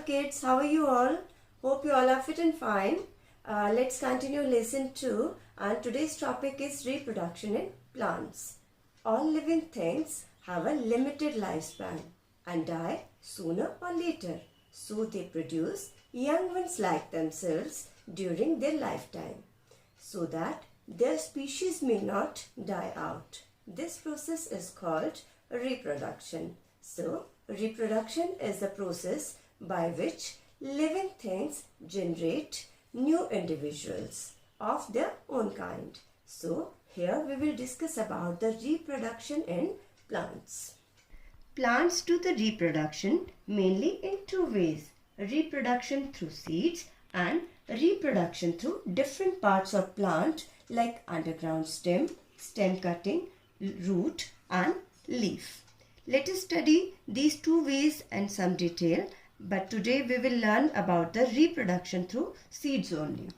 kids, how are you all? Hope you all are fit and fine. Let's continue lesson 2 and today's topic is reproduction in plants. All living things have a limited lifespan and die sooner or later. So they produce young ones like themselves during their lifetime so that their species may not die out. This process is called reproduction. So, reproduction is the process by which living things generate new individuals of their own kind. So, here we will discuss about the reproduction in plants. Plants do the reproduction mainly in two ways. Reproduction through seeds and reproduction through different parts of plant like underground stem, stem cutting, root and leaf. Let us study these two ways in some detail, but today we will learn about the reproduction through seeds only.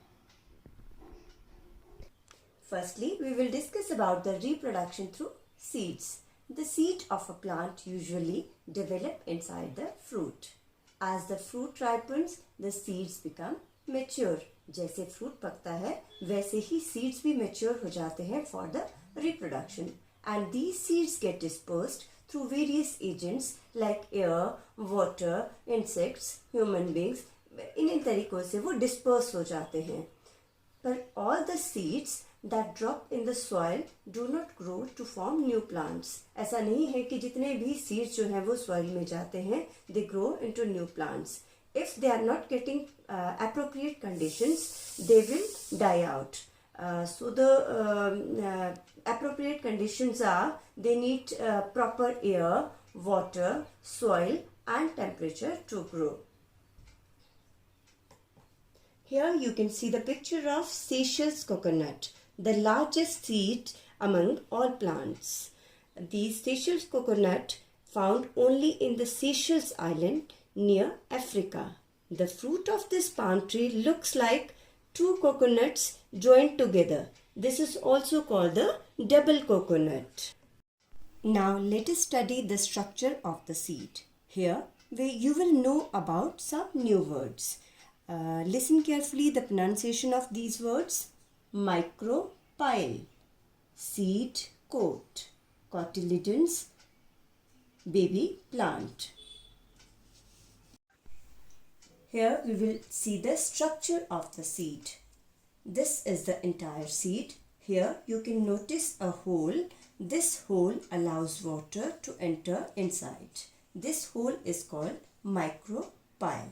Firstly, we will discuss about the reproduction through seeds. The seed of a plant usually develop inside the fruit. As the fruit ripens, the seeds become mature. जैसे fruit पकता है, वैसे ही seeds भी mature हो जाते हैं for the reproduction. And these seeds get dispersed through various agents like air, water, insects, human beings. इन तरीकों से वो disperse हो जाते हैं. But all the seeds that drop in the soil do not grow to form new plants. ऐसा नहीं है कि जितने भी seeds जो हैं वो soil में जाते हैं, they grow into new plants. If they are not getting appropriate conditions, they will die out. So the appropriate conditions are they need proper air, water, soil and temperature to grow. Here you can see the picture of Seychelles coconut, the largest seed among all plants. The Seychelles coconut found only in the Seychelles island near Africa. The fruit of this palm tree looks like two coconuts joined together. This is also called the double coconut. Now let us study the structure of the seed. Here you will know about some new words. Listen carefully the pronunciation of these words. Micropyle, seed coat, cotyledons, baby plant. Here we will see the structure of the seed. This is the entire seed. Here you can notice a hole. This hole allows water to enter inside. This hole is called micropyle.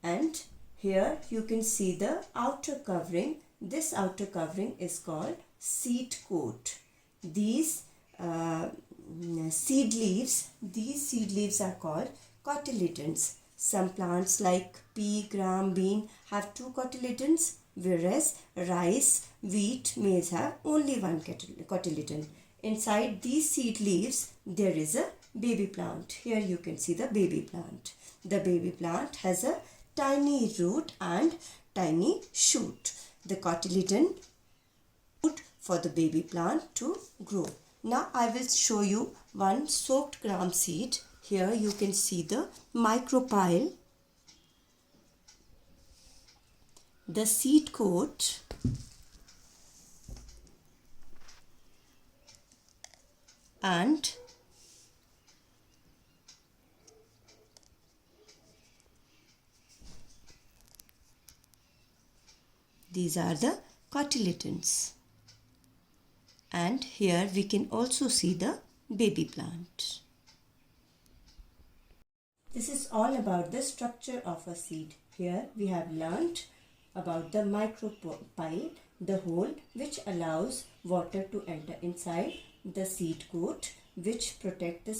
And here you can see the outer covering. This outer covering is called seed coat. These seed leaves are called cotyledons. Some plants like pea, gram, bean have two cotyledons, whereas rice, wheat, maize have only one cotyledon. Inside these seed leaves, there is a baby plant. Here you can see the baby plant. The baby plant has a tiny root and tiny shoot. The cotyledon root for the baby plant to grow. Now I will show you one soaked gram seed. Here you can see the micropyle, the seed coat, and these are the cotyledons. And here we can also see the baby plant. This is all about the structure of a seed. Here we have learnt about the micropyle, the hole which allows water to enter inside, the seed coat which protect the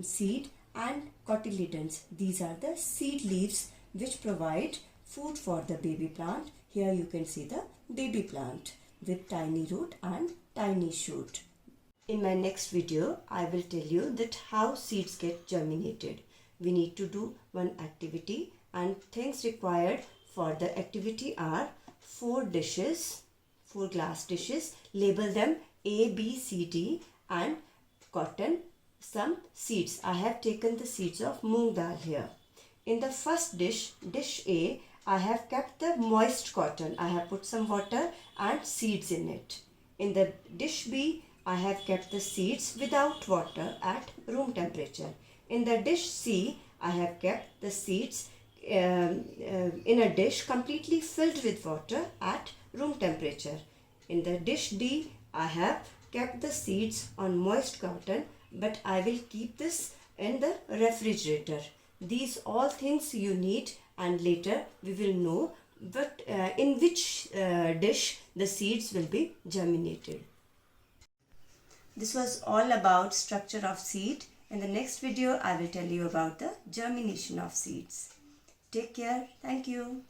seed, and cotyledons. These are the seed leaves which provide food for the baby plant. Here you can see the baby plant with tiny root and tiny shoot. In my next video, I will tell you that how seeds get germinated. We need to do one activity and things required for the activity are 4 glass dishes. Label them A, B, C, D and cotton some seeds. I have taken the seeds of moong dal here. In the first dish, dish A, I have kept the moist cotton. I have put some water and seeds in it. In the dish B, I have kept the seeds without water at room temperature. In the dish C, I have kept the seeds in a dish completely filled with water at room temperature. In the dish D, I have kept the seeds on moist cotton, but I will keep this in the refrigerator. These all things you need, and later we will know in which dish the seeds will be germinated. This was all about structure of seed. In the next video, I will tell you about the germination of seeds. Take care. Thank you.